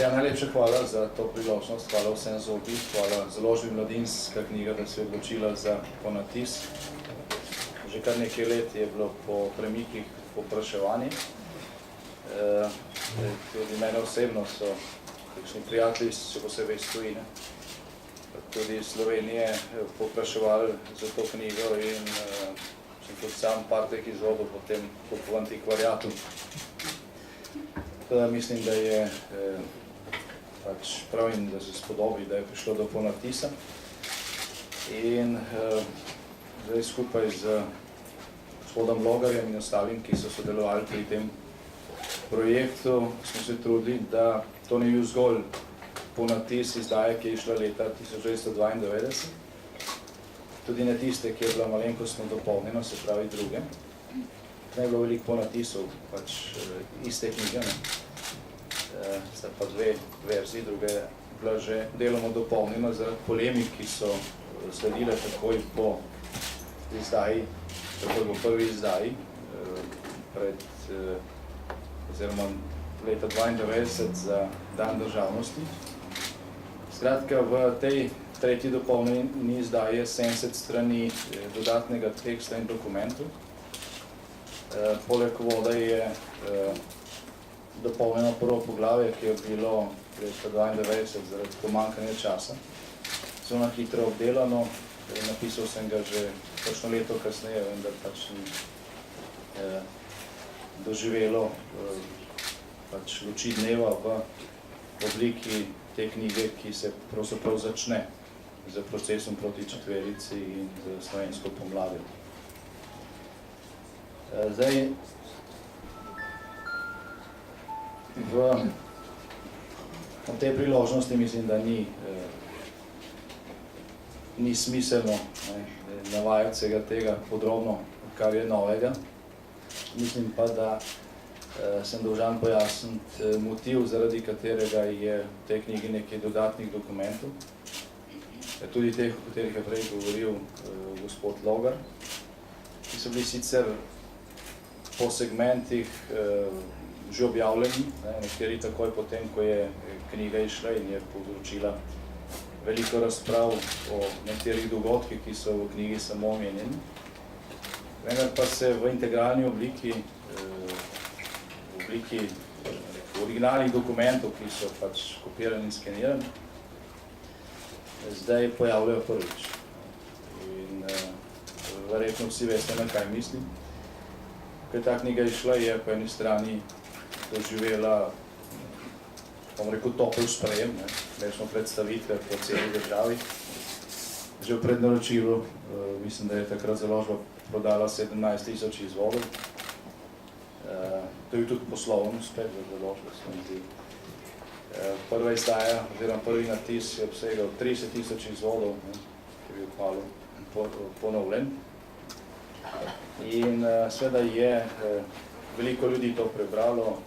Ja, najlepša hvala za to priložnost, hvala vsem za obisk, hvala založbi Mladinska knjiga, da se je odločila za ponatis. Že kar nekaj let je bilo po premikih povpraševanje. Tudi mene osebno so kakšni prijatelji, še posebej iz tujine, tudi iz Slovenije povpraševali za to knjigo in sem tudi sam par teh izvodov potem kupil antikvariatu. Mislim, da je prav in da se spodobi, da je prišlo do ponatisa. In zdaj skupaj z gospodom Logarjem in ostalim, ki so sodelovali pri tem projektu, smo se trudili, da to ni bil zgolj ponatis izdaje, ki je išla leta 1992, tudi ne tiste, ki je bila malenkostno dopolnjena, se pravi druge. Ne je bilo veliko ponatisov, iste knjige, sta pa dve verziji, druga je bila že deloma dopolnjena zaradi polemik, ki so sledile takoj po izdaji, takoj po prvi izdaji, oziroma leta 1992 za Dan državnosti. Skratka, v tej tretji dopolnjeni izdaji je 70 strani dodatnega teksta in dokumentov. Poleg voda je dopolnjeno prvo poglavje, ki je bilo leta 1992 zaradi pomanjkanja časa. Zelo hitro obdelano, napisal sem ga že točno leto kasneje, vendar pač ni doživelo luči dneva v obliki te knjige, ki se pravzaprav začne z procesom proti četverici in z slovensko pomladjo. Zdaj, v tej priložnosti mislim, da ni smiselno navajati vsega tega podrobno, kar je novega. Mislim pa, da sem dolžan pojasniti motiv, zaradi katerega je v tej knjigi nekaj dodatnih dokumentov, tudi teh, o katerih je prej govoril gospod Logar, ki so bili sicer po segmentih že objavljeni, nekateri takoj potem, ko je knjiga išla in je povzročila veliko razprav o nekaterih dogodkih, ki so v knjigi samo omenjeni. Vendar pa se v integralni obliki, v obliki originalnih dokumentov, ki so pač kopirani in skenirani, zdaj pojavljajo prvič. In verjetno vsi veste, na kaj mislim. Ko je ta knjiga išla, je po eni strani doživela, bom rekel, topel sprejem, smo predstavitve po celi državi. Že v prednaročilu, mislim, da je takrat založba prodala 17.000 izvodov. To je tudi poslovno uspeh za založbo, se mi zdi. Prva izdaja, oziroma prvi natis je obsegal 30.000 izvodov, ki je bil kmalu ponovljen. In seveda je veliko ljudi to prebralo.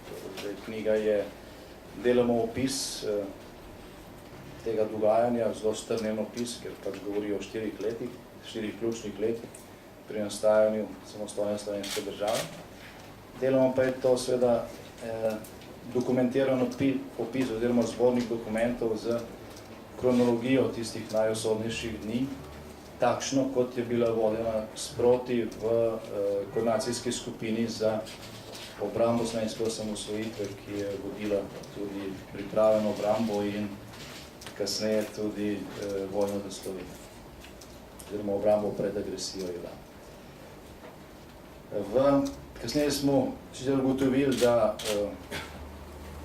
Knjiga je deloma opis tega dogajanja, zelo strnjen opis, ker pač govori o 4 ključnih letih pri nastajanju samostojne slovenske države. Deloma pa je to seveda dokumentiran opis oziroma zbornik dokumentov z kronologijo tistih najusodnejših dni, takšno, kot je bila vodena sproti v koordinacijski skupini za obrambo slovenske osamosvojitve, ki je vodila tudi pripravljeno obrambo in kasneje tudi vojno za Slovenijo, oziroma obrambo pred agresijo Irana. Kasneje smo sicer ugotovili, da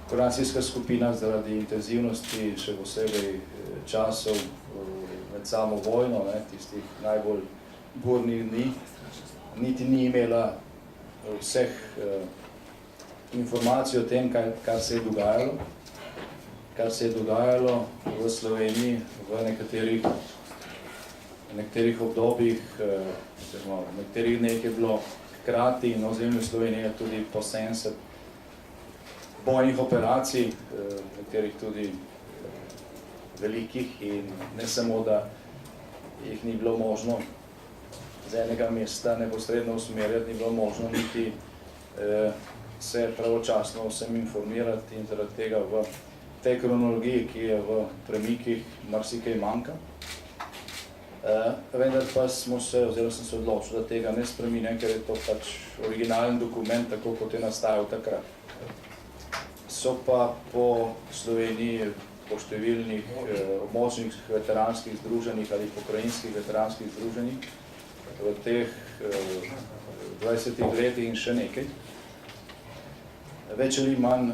koordinacijska skupina zaradi intenzivnosti, še posebej časov med samo vojno, tistih najbolj burnih dni, niti ni imela vseh informacij o tem, kar se je dogajalo v Sloveniji v nekaterih obdobjih, oziroma v nekaterih dneh je bilo hkrati na ozemlju Slovenije tudi po 70 bojnih operacij, nekaterih tudi velikih, in ne samo, da jih ni bilo možno z enega mesta neposredno usmerjati, ni bilo možno niti se pravočasno vsem informirati, in zaradi tega v tej kronologiji, ki je v premikih, marsikaj manjka. Vendar pa sem se odločil, da tega ne spreminjam, ker je to pač originalen dokument, tako kot je nastajal takrat. So pa po Sloveniji, po številnih območnih veteranskih združenjih ali pokrajinskih veteranskih združenjih v teh 20 letih in še nekaj. Več ali manj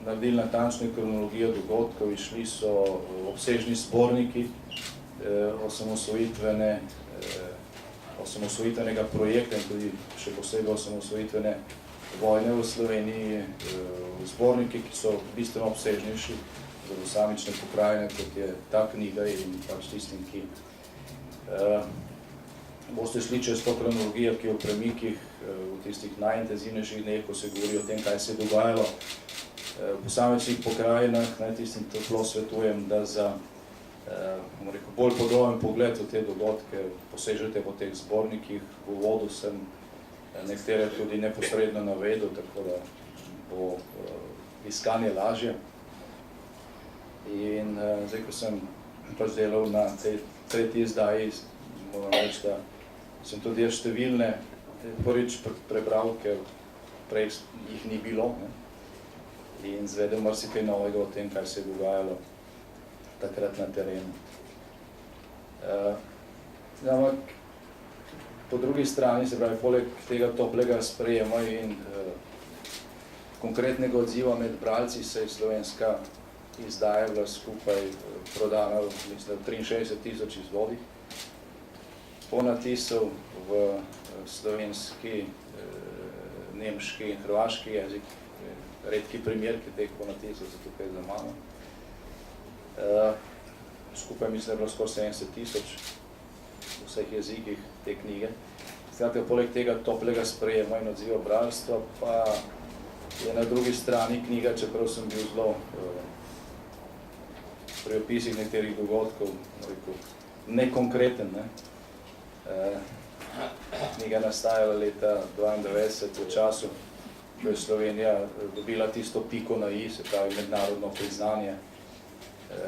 naredili natančno kronologijo dogodkov, išli so obsežni zborniki osamosvojitvenega projekta in tudi še posebej osamosvojitvene vojne v Sloveniji, zborniki, ki so bistveno obsežnejši za posamične pokrajine, kot je ta knjiga in pač tistim, ki boste šli čez to kronologijo, ki je v premikih v tistih najintenzivnejših dneh, ko se govori o tem, kaj se je dogajalo v posamičnih pokrajinah, tistim toplo svetujem, da za bolj podroben pogled v te dogodke posežete po teh zbornikih. V uvodu sem nekatere tudi neposredno navedel, tako da bo iskanje lažje. In zdaj, ko sem pač delal na tej tretji izdaji, moram reči, da sem tudi številne prvič prebral, ker prej jih ni bilo, in zvedel marsikaj novega o tem, kaj se je dogajalo takrat na terenu. Ampak po drugi strani, se pravi, poleg tega toplega sprejema in konkretnega odziva med bralci, se je slovenska izdaja bila skupaj prodana v 63,000 izvodih. Ponatisov v slovenski, nemški in hrvaški jezik, redki primer, ki teh ponatisov so tukaj za mano. Skupaj mislim, da je bilo skoraj 70,000 v vseh jezikih te knjige. Skratka, poleg tega toplega sprejema in odziva bralstva, pa je na drugi strani knjiga, čeprav sem bil zelo pri opisih nekaterih dogodkov nekonkreten. Knjiga nastajala leta 1992 v času, ko je Slovenija dobila tisto piko na i, se pravi mednarodno priznanje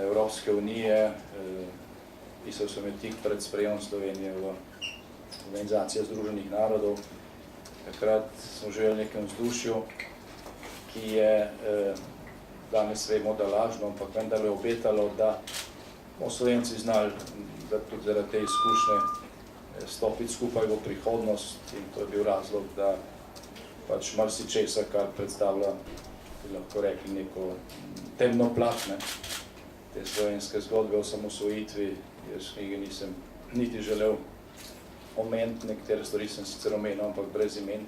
Evropske unije. Pisal sem je tik pred sprejemom Slovenije v Organizacijo Združenih narodov. Takrat smo živeli v nekem vzdušju, ki je danes vemo, da lažno, ampak vendar je obetalo, da bomo Slovenci znali, da tudi zaradi te izkušnje stopiti skupaj v prihodnost, in to je bil razlog, da pač marsičesa, kar predstavlja, bi lahko rekli, neko temno plat, te slovenske zgodbe o osamosvojitvi. Jaz knjige nisem niti želel omeniti, nekatere stvari sem sicer omenil, ampak brez imen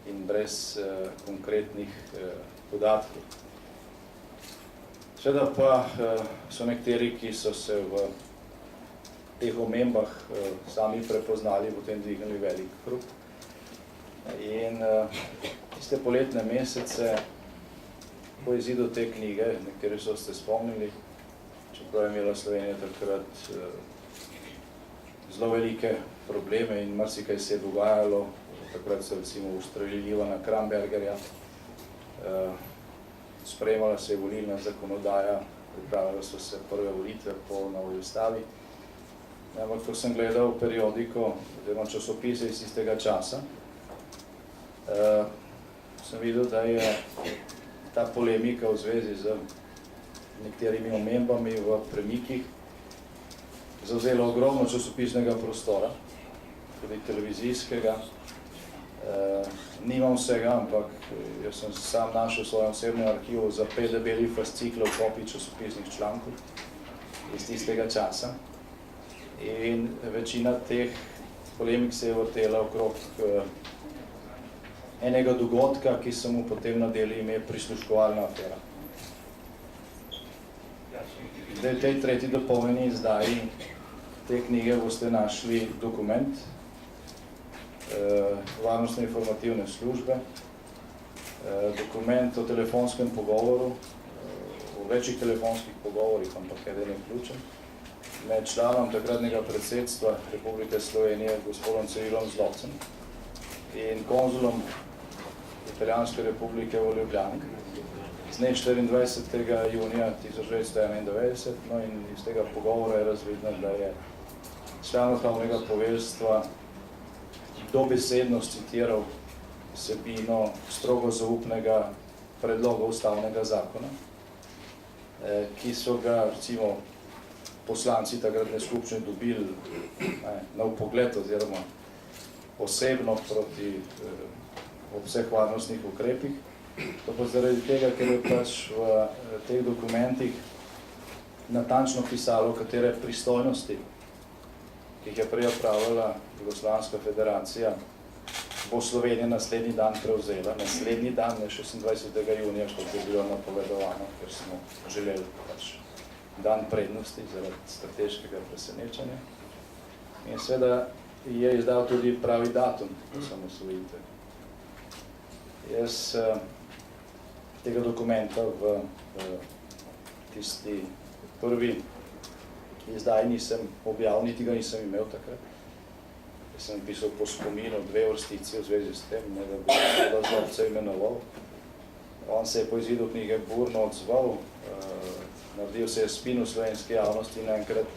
in brez konkretnih podatkov. Seveda pa so nekateri, ki so se v teh omembah sami prepoznali, potem dvignili velik hrup. In tiste poletne mesece po izidu te knjige, nekateri so ste spomnili, čeprav je imela Slovenija takrat zelo velike probleme in marsikaj se je dogajalo. Takrat se recimo ustrelili Ivana Krambergerja, sprejemala se je volilna zakonodaja, pripravljala so se prve volitve po novi ustavi. Ampak ko sem gledal periodiko oziroma časopise iz tistega časa, sem videl, da je ta polemika v zvezi z nekaterimi omembami v premikih zavzela ogromno časopisnega prostora, tudi televizijskega. Nimam vsega, ampak jaz sem sam našel v svojem osebnem arhivu za 5 debelih fasciklov kopij časopisnih člankov iz tistega časa. In večina teh polemik se je vrtela okrog enega dogodka, ki so mu potem nadeli ime prisluškovalna afera. Zdaj, v tej tretji dopolnjeni izdaji te knjige boste našli dokument Varnostno-informativne službe, dokument o telefonskem pogovoru, o večjih telefonskih pogovorih, ampak eden je ključen, med članom takratnega predsedstva Republike Slovenije, gospodom Cirilom Zlobcem, in konzulom Italijanske republike v Ljubljani, z dne 24. junija 1991, no in iz tega pogovora je razvidno, da je član vrhovnega poveljstva dobesedno citiral vsebino strogo zaupnega predloga ustavnega zakona, ki so ga, recimo, poslanci takratne skupščine dobili na vpogled oziroma osebno proti ob vseh varnostnih ukrepih. To pa zaradi tega, ker je pač v teh dokumentih natančno pisalo, katere pristojnosti, ki jih je prej opravljala Jugoslovanska federacija, bo Slovenija naslednji dan prevzela, naslednji dan, 26. junija, kot je bilo napovedovano, ker smo želeli pač dan prednosti zaradi strateškega presenečanja. In seveda je izdal tudi pravi datum osamosvojitve. Jaz tega dokumenta v tisti prvi izdaji nisem objavil, niti ga nisem imel takrat. Jaz sem pisal po spominu 2 vrstici v zvezi s tem, da bi seveda Zlobca imenoval. On se je po izidu knjige burno odzval, naredil se je spin v slovenski javnosti in naenkrat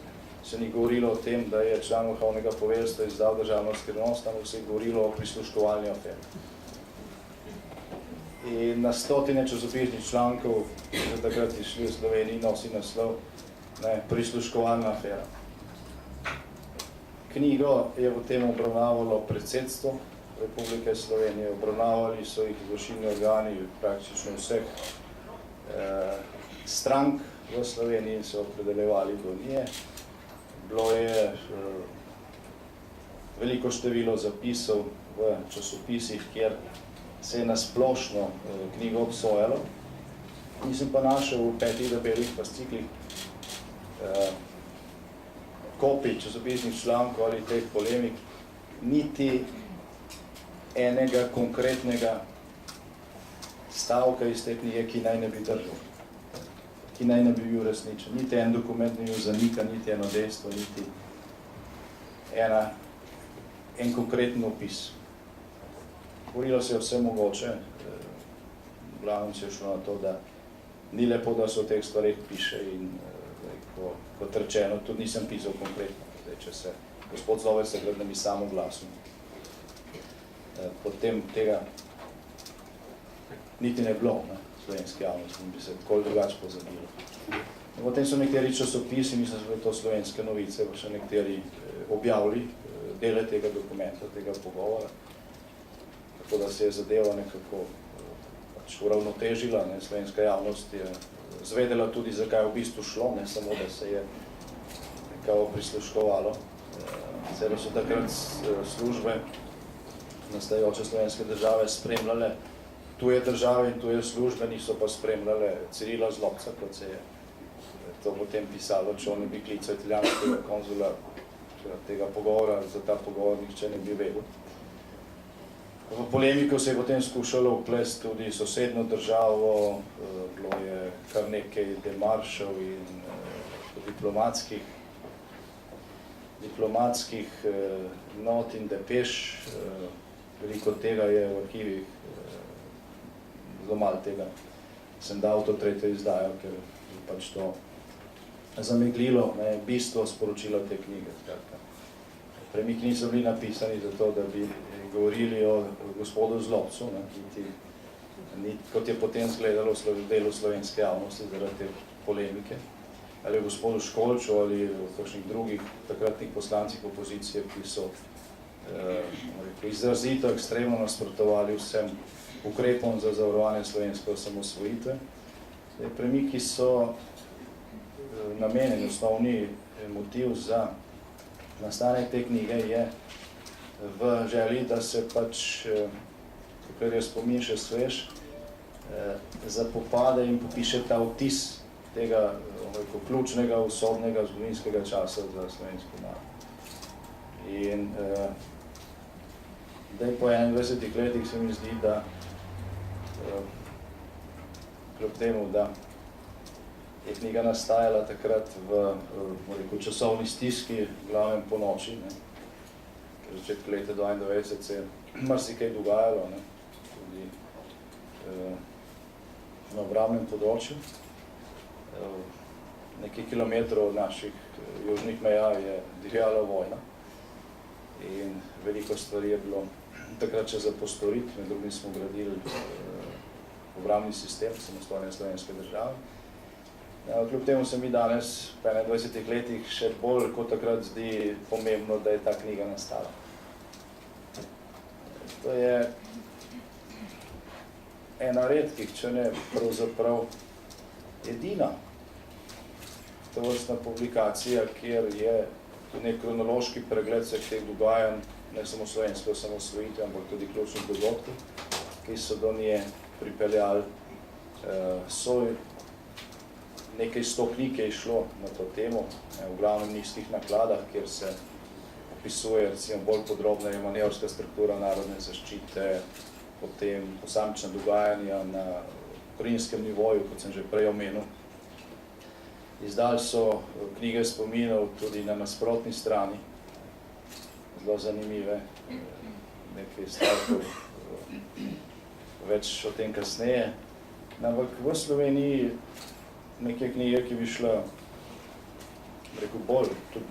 se ni govorilo o tem, da je član vrhovnega poveljstva izdal državno skrivnost, ampak se je govorilo o prisluškovalni aferi. In na stotine časopisnih člankov, ki so takrat išli v Sloveniji, nosi naslov prisluškovalna afera. Knjigo je v tem obravnavalo predsedstvo Republike Slovenije, obravnavali so jih izvršilni organi praktično vseh strank v Sloveniji in se opredeljevali do nje. Bilo je veliko število zapisov v časopisih, kjer se je nasplošno knjigo obsojalo. Nisem pa našel v 5 debelih fasciklih kopij časopisnih člankov ali teh polemik, niti enega konkretnega stavka iz te knjige, ki naj ne bi držal, ki naj ne bi bil resničen. Niti en dokument ni bil zanikan, niti eno dejstvo, niti en konkreten opis. Govorilo se je vse mogoče, glavno se je šlo na to, da ni lepo, da se o teh stvareh piše in kot rečeno, tudi nisem pisal konkretno. Zdaj, če se gospod Zlovec takrat ne bi sam oglasil. Potem tega niti ne bilo, slovenski javnosti, in bi se tako drugače pozabilo. Potem so nekateri časopisi, mislim, da so to Slovenske novice, pa še nekateri objavili dele tega dokumenta, tega pogovora, tako da se je zadeva nekako pač uravnotežila. Slovenska javnost je zvedela tudi, zakaj je v bistvu šlo, ne samo, da se je nekako prisluškovalo. Seveda so takrat službe nastajajoče slovenske države spremljale tuje države in tuje službe, niso pa spremljale Cirila Zlobca, kot se je to potem pisalo, če on ne bi klical italijanskega konzula tega pogovora, za ta pogovor nihče ne bi vedel. V polemiko se je potem skušalo vplesti tudi sosednjo državo, bilo je kar nekaj demaršev in diplomatskih not in depeš. Veliko tega je v arhivih, zelo malo tega sem dal to 3. izdajo, ker je pač to zameglilo bistvo sporočila te knjige. Premiki niso bili napisani zato, da bi govorili o gospodu Zlobcu, kot je potem zgledalo delu slovenske javnosti zaradi te polemike, ali o gospodu Školču ali o kakšnih drugih takratnih poslancih opozicije, ki so izrazito ekstremno nasprotovali vsem ukrepom za zavarovanje slovenske osamosvojitve. Premiki so namenjeni, osnovni motiv za nastanek te knjige je v želji, da se pač, ker je spomin še svež, zapopade in popiše ta vtis tega ključnega, usodnega, zgodovinskega časa za slovensko narod. In po 21 letih se mi zdi, da kljub temu, da je knjiga nastajala takrat v časovni stiski, glavnem po noči, ker v začetku leta 92 se je marsikaj dogajalo, tudi na obrambnem področju. Nekaj kilometrov od naših južnih meja je divjala vojna in veliko stvari je bilo takrat še za postoriti, med drugim smo gradili obrambni sistem samostojne slovenske države. Kljub temu se mi danes, v 21 letih, še bolj kot takrat zdi pomembno, da je ta knjiga nastala. To je ena redkih, če ne pravzaprav edina tovrstna publikacija, kjer je nek kronološki pregled vseh teh dogajanj, ne samo slovenske osamosvojitve, ampak tudi ključnih dogodkov, ki so do nje pripeljali. Nekaj 100 knjig je išlo na to temo, v glavnem nizkih nakladah, kjer se opisuje recimo bolj podrobno manevrska struktura narodne zaščite, potem posamična dogajanja na ukrajinskem nivoju, kot sem že prej omenil. Izdali so knjige spominov tudi na nasprotni strani, zelo zanimive, nekaj stavkov, več o tem kasneje. Ampak v Sloveniji neke knjige, ki bi šla, rekel,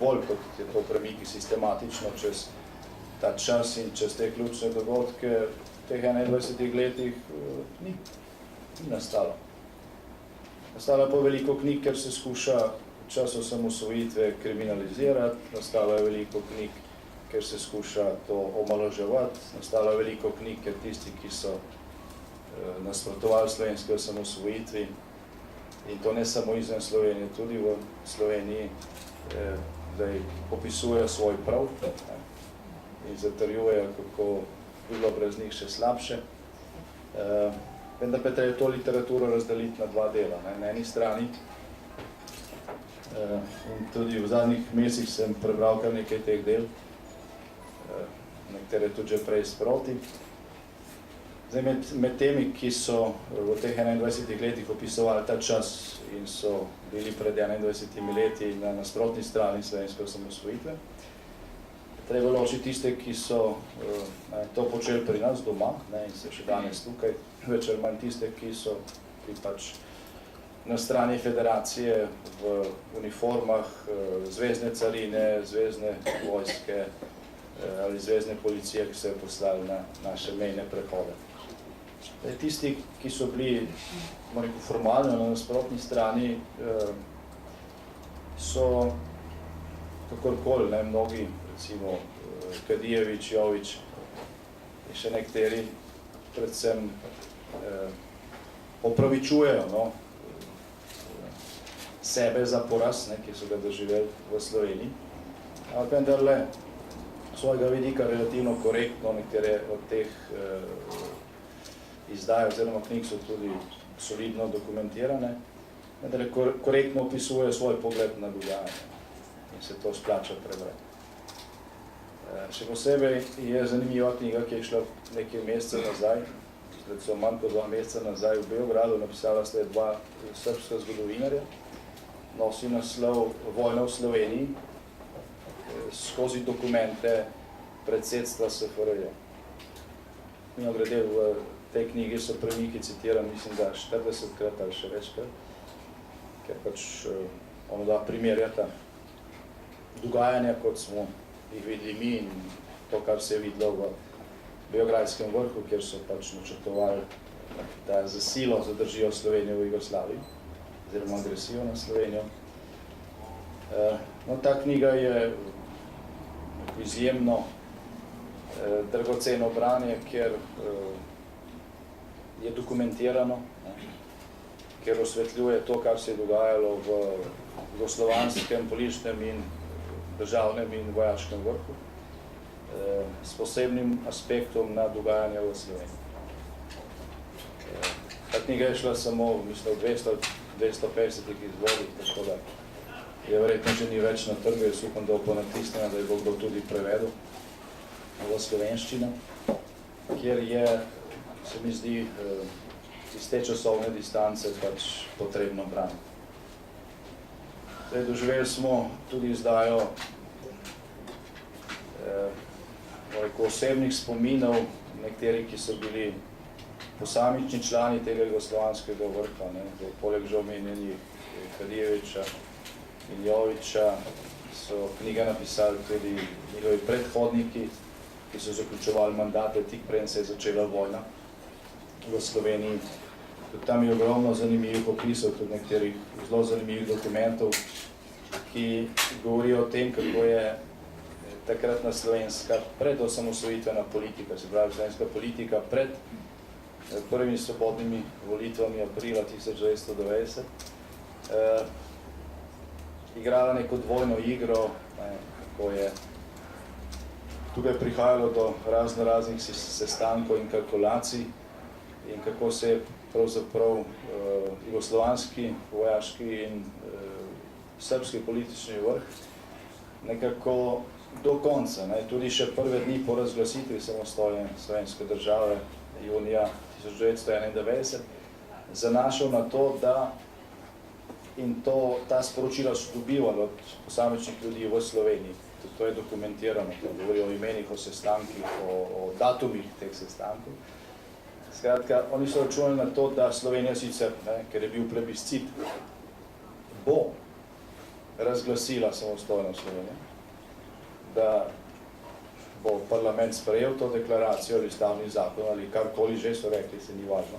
bolj kot je to premiki sistematično čez ta čas in čez te ključne dogodke, v teh 21 letih ni nastalo. Nastalo je pa veliko knjig, ker se skuša čas osamosvojitve kriminalizirati, nastalo je veliko knjig, ker se skuša to omalovaževati, nastalo je veliko knjig, ker tisti, ki so nasprotovali slovenske osamosvojitvi, in to ne samo izven Slovenije, tudi v Sloveniji, da opisujejo svoj prav in zatrjujejo, kako bi bilo brez njih še slabše. Vendar pa treba to literaturo razdeliti na dva dela. Na eni strani, in tudi v zadnjih mesecih sem prebral kar nekaj teh del, nekatere tudi že prej sproti. Zdaj, med temi, ki so v teh 21 letih opisovali ta čas in so bili pred 21 leti na nasprotni strani slovenske osamosvojitve, treba ločiti tiste, ki so to počeli pri nas doma in se še danes tukaj, več ali manj tiste, ki pač na strani federacije v uniformah zvezdne carine, zvezdne vojske ali zvezdne policije, ki so poslali na naše mejne prehode. Tisti, ki so bili formalno na nasprotni strani, so kakorkoli, mnogi, recimo Kadijević, Jović in še nekateri predvsem opravičujejo sebe za poraz, ki so ga doživeli v Sloveniji, ampak vendarle svojega vidika relativno korektno, nekatere od teh izdaj oziroma knjig so tudi solidno dokumentirane, vendarle korektno opisujejo svoj pogled na dogajanje in se to splača prebrati. Še posebej je zanimiva knjiga, ki je šla nekaj mesecev nazaj, recimo manj kot 2 meseca nazaj v Beogradu, napisala sta dva srbska zgodovinarja, nosi naslov Vojna v Sloveniji, skozi dokumente predsedstva SFRJ. Mimogrede, v tej knjigi so premiki citirani, mislim, da 40krat ali še večkrat, ker pač ona primerjata dogajanja, kot smo jih videli mi in to, kar se je videlo v Beogradskem vrhu, kjer so pač načrtovali, da za silo zadržijo Slovenijo v Jugoslaviji, oziroma agresijo na Slovenijo. Ta knjiga je izjemno dragoceno branje, ker je dokumentirano, ker osvetljuje to, kar se je dogajalo v jugoslovanskem, političnem in državnem in vojaškem vrhu, s posebnim aspektom na dogajanje v Sloveniji. Ta knjiga je šla samo, mislim, v 250 izvodih, tako da je verjetno že ni več na trgu, jaz upam, da bo natisnjena, da je bo kdo tudi prevedel v slovenščino, kjer je, se mi zdi, iz te časovne distance pač potrebno braniti. Doživeli smo tudi izdajo osebnih spominov, nekateri, ki so bili posamični člani tega jugoslovanskega vrha, ne, poleg že omenjenih Kadijeviča in Joviča, so knjige napisali tudi njegovi predhodniki, ki so zaključevali mandate tik preden se je začela vojna v Sloveniji. Tudi tam je ogromno zanimivih opisov, tudi nekaterih zelo zanimivih dokumentov, ki govorijo o tem, kako je takratna slovenska predosamosvojitvena politika, se pravi slovenska politika pred prvimi svobodnimi volitvami aprila 1990, igrala neko dvojno igro, kako je tukaj prihajalo do raznih sestankov in kalkulacij in kako se je pravzaprav jugoslovanski, vojaški in srbski politični vrh nekako do konca, tudi še prve dni po razglasitvi samostojne slovenske države junija 1991, zanašal na to, da in ta sporočila so dobivali od posamečnih ljudi v Sloveniji. To je dokumentirano, to govori o imenih, o sestankih, o datumih teh sestankov. Skratka, oni so računali na to, da Slovenija sicer, ker je bil plebiscit, bo razglasila samostojno Slovenijo, da bo parlament sprejel to deklaracijo ali stavni zakon ali karkoli že so rekli, se ni važno,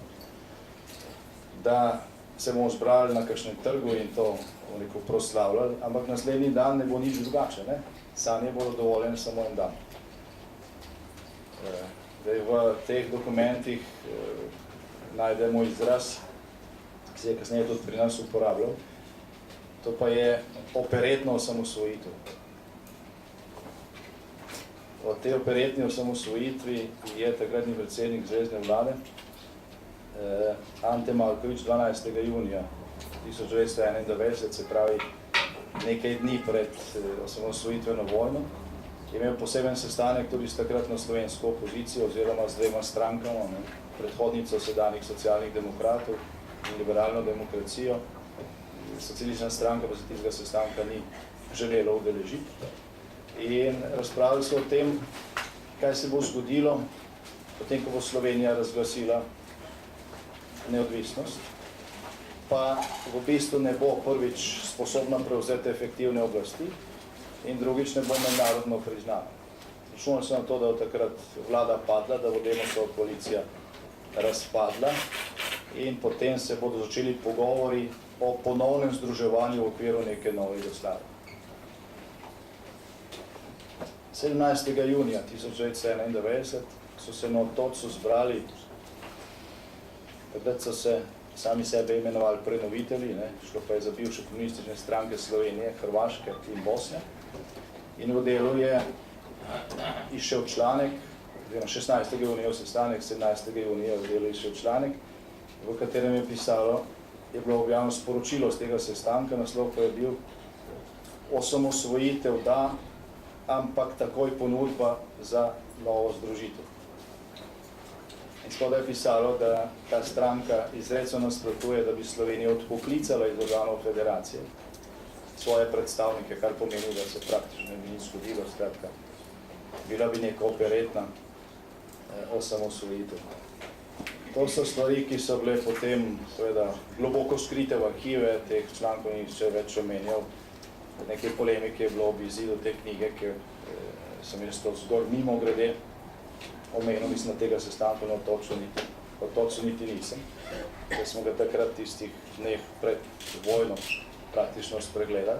da se bomo zbrali na kakšnem trgu in to neko proslavljali, ampak naslednji dan ne bo nič drugače, ne? Sanje bodo dovoljene samo en dan. V teh dokumentih najdemo izraz, ki se je kasneje tudi pri nas uporabljal, to pa je operetno osamosvojitev. O tej operetni osamosvojitvi je takratni predsednik zvezne vlade Ante Marković 12. junija 1991, se pravi nekaj dni pred osamosvojitveno vojno, je imel poseben sestanek tudi s takratno slovensko opozicijo oziroma z dvema strankama, predhodnico sedanjih socialnih demokratov in liberalno demokracijo. Socialistična stranka pa se tistega sestanka ni želela udeležiti. In razpravljali so o tem, kaj se bo zgodilo, potem, ko bo Slovenija razglasila neodvisnost, pa v bistvu ne bo prvič sposobna prevzeti efektivne oblasti in drugič ne bo mednarodno priznana. Računali so na to, da bo takrat vlada padla, da bo Demosova koalicija razpadla in potem se bodo začeli pogovori o ponovnem združevanju v okviru neke nove Jugoslavije. 17. junija 1991 so se na Otočcu zbrali, takrat so se sami sebe imenovali prenovitelji, šlo pa je za bivše komunistične stranke Slovenije, Hrvaške in Bosne. In v delu je izšel članek, 16. junija sestanek, 17. junija v delu izšel članek, v katerem je pisalo, je bilo objavljeno sporočilo z tega sestanka, naslov pa je bil osamosvojitev da, ampak takoj ponudba za novo združitev. In spodaj je pisalo, da ta stranka izrecno nasprotuje, da bi Slovenijo odpoklicala iz organov federacije svoje predstavnike, kar pomeni, da se praktično ne bi nič zgodilo, skratka, bila bi neka operetna osamosvojitev. To so stvari, ki so bile potem seveda globoko skrite v arhive teh člankov in če več omenjal. Nekaj polemike je bilo ob izidu te knjige, ker sem jaz to zgor mimo grede omenil, mislim, da tega sestanka na Otočcu niti nisem, ker smo ga takrat tistih dneh pred vojno praktično spregledali.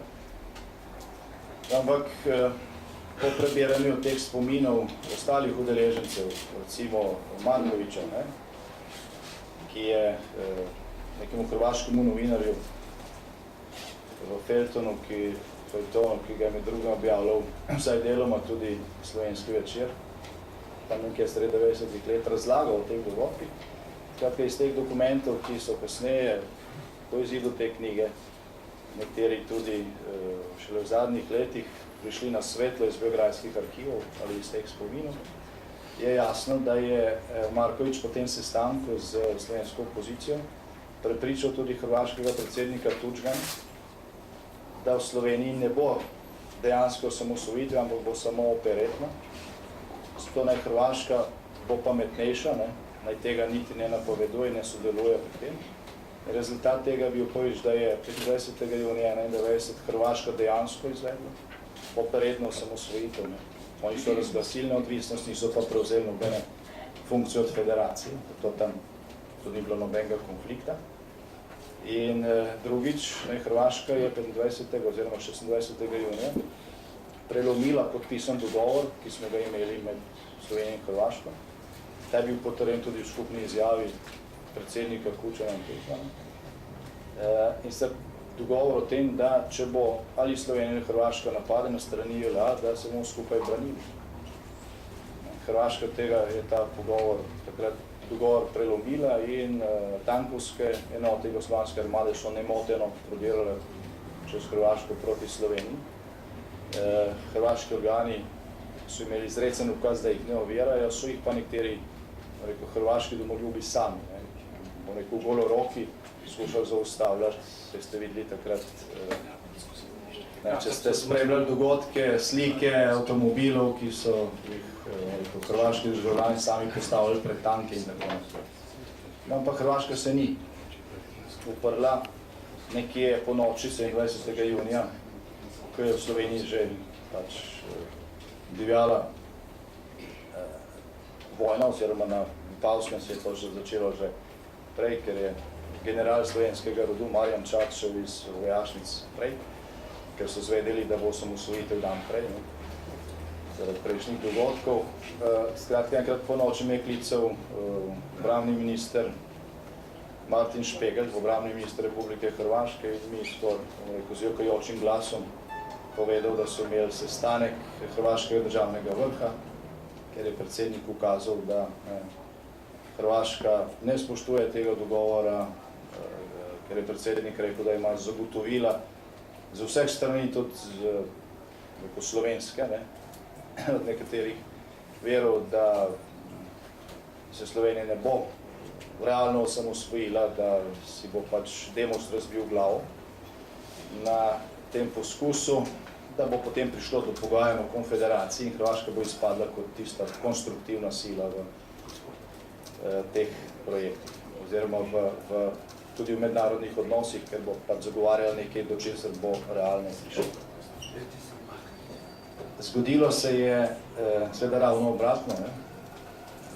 Ampak po prebiranju teh spominov ostalih udeležencev, recimo Markovića, ki je nekemu hrvaškemu novinarju v Feljtonu, ki ga je med drugim objavljal vsaj deloma tudi Slovenski večer, pa nekaj sred 90-ih let razlagal o teh dogodkih. Skratka, iz teh dokumentov, ki so kasneje po izidu te knjige, nekateri tudi šele v zadnjih letih prišli na svetlo iz biografskih arhivov ali iz teh spominov, je jasno, da je Marković po tem sestanku z slovensko opozicijo prepričal tudi hrvaškega predsednika Tuđmana, da v Sloveniji ne bo dejansko osamosvojitve, ampak bo samo operetno. Zato naj Hrvaška bo pametnejša, naj tega niti ne napoveduje, ne sodeluje pri tem. Rezultat tega bil prvič, da je 25. junija 1991 Hrvaška dejansko izvedla poperedno osamosvojitev. Oni so razglasili neodvisnost, niso pa prevzeli nobene funkcije od federacije, zato tam tudi ni bilo nobenega konflikta. In drugič, Hrvaška je 25. oziroma 26. junija prelomila podpisan dogovor, ki smo ga imeli med Slovenijo in Hrvaško. Ta je bil potrjen tudi v skupni izjavi predsednika Kučana in Tuđmana. In se dogovor o tem, da če bo ali Slovenija in Hrvaška napadena strani JLA, da se bomo skupaj branili. Hrvaška tega je ta dogovor prelomila in tankovske enote Jugoslovanske armade so nemoteno prodirale čez Hrvaško proti Sloveniji. Hrvaški organi so imeli izrecen ukaz, da jih ne ovirajo, so jih pa nekateri hrvaški domoljubi sami, goloroki skušali zaustavljati. Ste videli takrat, če ste spremljali dogodke, slike avtomobilov, ki so jih hrvaški državljani sami postavili pred tanke in tako naprej. No, pa Hrvaška se ni uprla nekje po noči 27. junija, ko je v Sloveniji že divjala vojna, oziroma na Vipavskem se je to že začelo že prej, ker je general slovenskega rodu Marjan Čak šel iz vojašnic prej, ker so zvedeli, da bo osamosvojitev dan prej, zaradi prejšnjih dogodkov. Skratka, enkrat po noči me je klical obrambni minister Martin Špegel, obrambni minister Republike Hrvaške, in mi z jokajočim glasom povedal, da so imeli sestanek Hrvaškega državnega vrha, ker je predsednik ukazal, da Hrvaška ne spoštuje tega dogovora, ker je predsednik rekel, da ima zagotovila z vseh strani, tudi slovenske, od nekaterih verov, da se Slovenija ne bo realno osamosvojila, da si bo pač Demos razbil glavo na tem poskusu, da bo potem prišlo do pogajanj o konfederaciji in Hrvaška bo izpadla kot tista konstruktivna sila v teh projektih, oziroma tudi v mednarodnih odnosih, ker bo pač zagovarjala nekaj, do česar bo realno prišlo. Zgodilo se je seveda ravno obratno,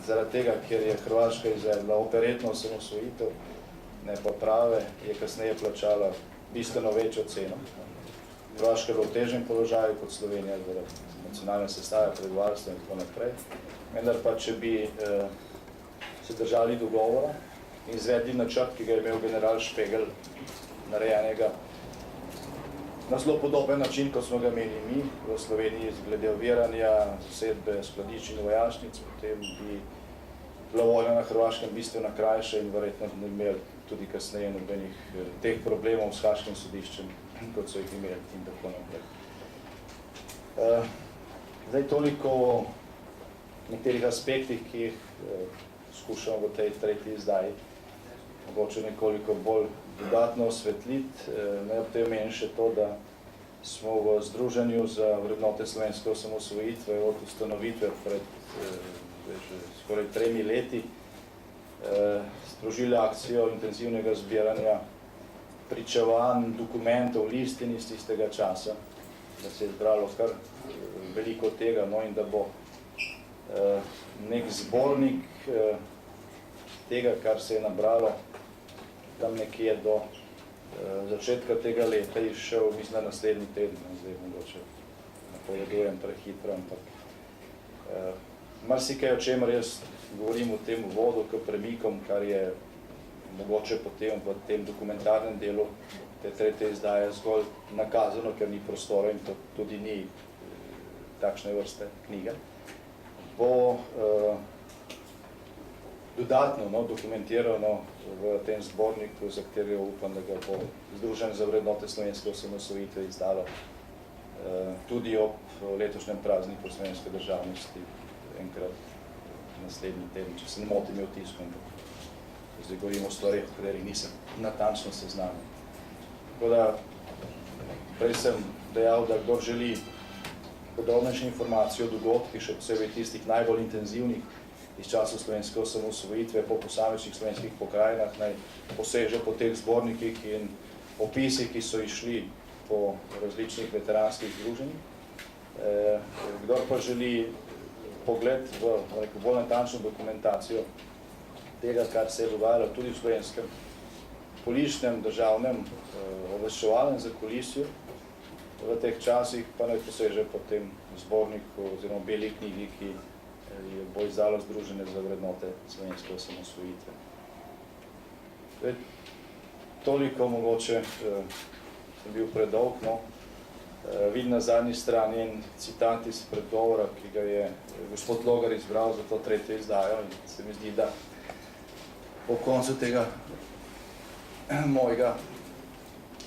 zaradi tega, ker je Hrvaška izvedla operetno osamosvojitev, ne pa prave, je kasneje plačala bistveno večjo ceno. Hrvaška je bila v težjem položaju kot Slovenija, zaradi nacionalne sestave, prebivalstva in tako naprej. Vendar pa, če bi se držali dogovora in izvedli načrt, ki ga je imel general Špegel, narejenega na zelo podoben način, kot smo ga imeli mi v Sloveniji, glede oviranja, zasedbe skladišč in vojašnic, potem bi bila vojna na Hrvaškem bistveno krajša in verjetno ne imeli tudi kasneje nobenih teh problemov s Haaškim sodiščem, kot so jih imeli in tako naprej. Zdaj toliko o nekaterih aspektih, ki jih skušamo v tej tretji izdaji mogoče nekoliko bolj dodatno osvetliti. Naj ob tem omenim še to, da smo v Združenju za vrednote slovenske osamosvojitve od ustanovitve pred skoraj 3 leti sprožili akcijo intenzivnega zbiranja pričevanj, dokumentov, listin iz tistega časa, da se je zbralo kar veliko tega, no, in da bo nek zbornik tega, kar se je nabralo tam nekje do začetka tega leta, išel, mislim, na naslednji teden, zdaj mogoče napovedujem prehitro, ampak marsikaj, o čemer jaz govorim v tem uvodu k premikom, kar je mogoče potem v tem dokumentarnem delu te tretje izdaje zgolj nakazano, ker ni prostora in to tudi ni takšne vrste knjiga, bo dodatno dokumentirano v tem zborniku, za katerega upam, da ga bo Združenje za vrednote slovenske osamosvojitve izdalo tudi ob letošnjem prazniku slovenske državnosti, enkrat naslednji teden, če se ne motim, je v tisku, zdaj govorimo o stvarih, o katerih nisem natančno seznanjen. Tako da, prej sem dejal, da kdor želi podrobnejše informacije o dogodkih, še posebej tistih najbolj intenzivnih, iz časa slovenske osamosvojitve po posamečnih slovenskih pokrajinah, naj poseže po teh zbornikih in opisih, ki so išli po različnih veteranskih združenjih. Kdor pa želi pogled v bolj natančno dokumentacijo tega, kar se je dogajalo tudi v slovenskem političnem, državnem, obveščevalnem zakulisju, v teh časih pa naj poseže po tem zborniku oziroma beli knjigi, ki je bo izdalo Združenje za vrednote slovenske osamosvojitve. Toliko mogoče sem bil predolg, no. Vidim na zadnji strani en citat iz predgovora, ki ga je gospod Logar izbral za to tretjo izdajo in se mi zdi, da po koncu tega mojega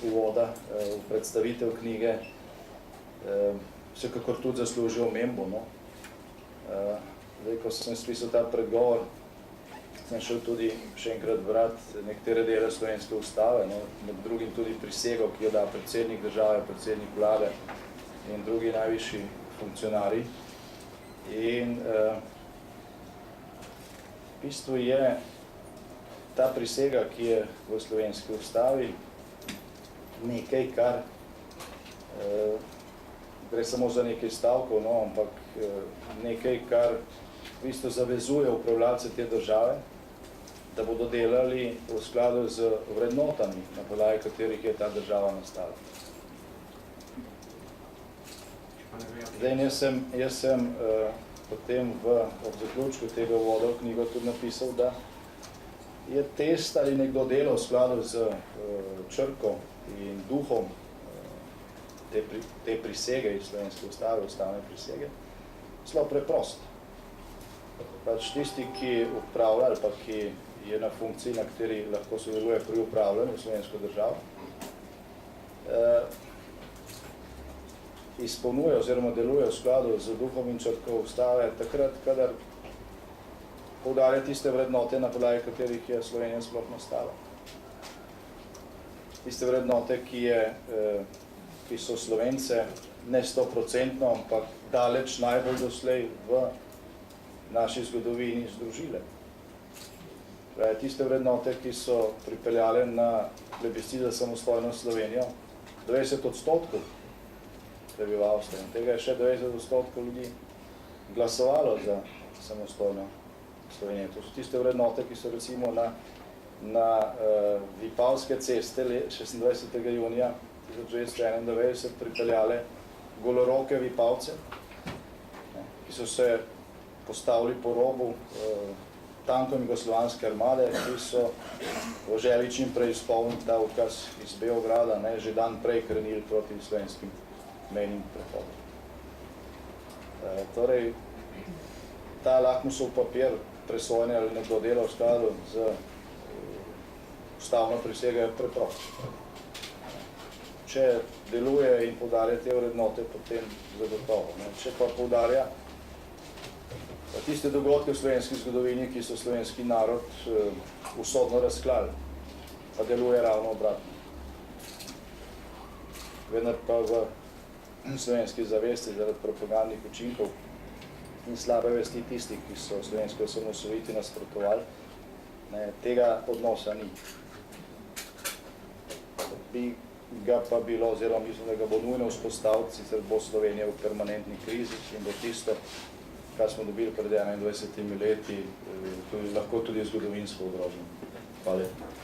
uvoda v predstavitev knjige vsekakor tudi zasluži omembo, no. Zdaj, ko sem spisal ta predgovor, sem šel tudi še enkrat brati nekatere dele slovenske ustave, no, med drugim tudi prisego, ki jo da predsednik države, predsednik vlade in drugi najvišji funkcionarji. In v bistvu je ta prisega, ki je v slovenski ustavi, nekaj, kar gre samo za nekaj stavkov, no, ampak nekaj, kar v bistvu zavezuje upravljalce te države, da bodo delali v skladu z vrednotami, na podlagi katerih je ta država nastala. Zdaj, jaz sem potem ob zaključku tega uvoda v knjigo tudi napisal, da je test ali nekdo delal v skladu z črko in duhom te prisege iz slovenske ustave, ustavne prisege, zelo preprost. Pač tisti, ki upravlja ali pa ki je na funkciji, na kateri lahko sodeluje pri upravljanju slovensko državo, izpolnjuje oziroma deluje v skladu z duhom in črko ustave takrat, kadar poudarja tiste vrednote, na podlagi katerih je Slovenija sploh nastala. Tiste vrednote, ki so Slovence ne 100%, ampak daleč najbolj doslej v naši zgodovini združile. Tiste vrednote, ki so pripeljale na plebiscit za samostojno Slovenijo 20% prebivalstva in tega je še 90% ljudi glasovalo za samostojno Slovenijo. To so tiste vrednote, ki so recimo na Vipavske ceste 26. junija 1991 pripeljale goloroke Vipavce, ki so se postavili po robu tankom jugoslovanske armade, ki so v želji čim prej izpolnili ta ukaz iz Beograda, že dan prej krenili proti slovenskim mejnim prehodom. Torej, ta lakmusov papir presojanja ali nekdo dela v skladu z ustavno prisego je preprost. Če deluje in poudarja te vrednote, potem zagotovo. Če pa poudarja tiste dogodke v slovenski zgodovini, ki so slovenski narod usodno razklali, pa deluje ravno obratno. Vendar pa v slovenski zavesti zaradi propagandnih učinkov in slabe vesti tistih, ki so slovensko osamosvojitvi nasprotovali, tega odnosa ni. Bi ga pa bilo, oziroma mislim, da ga bo nujno vzpostaviti, sicer bo Slovenija v permanentni krizi in bo tisto, kar smo dobili pred 21 leti, lahko tudi zgodovinsko ogroženo. Hvala lepa.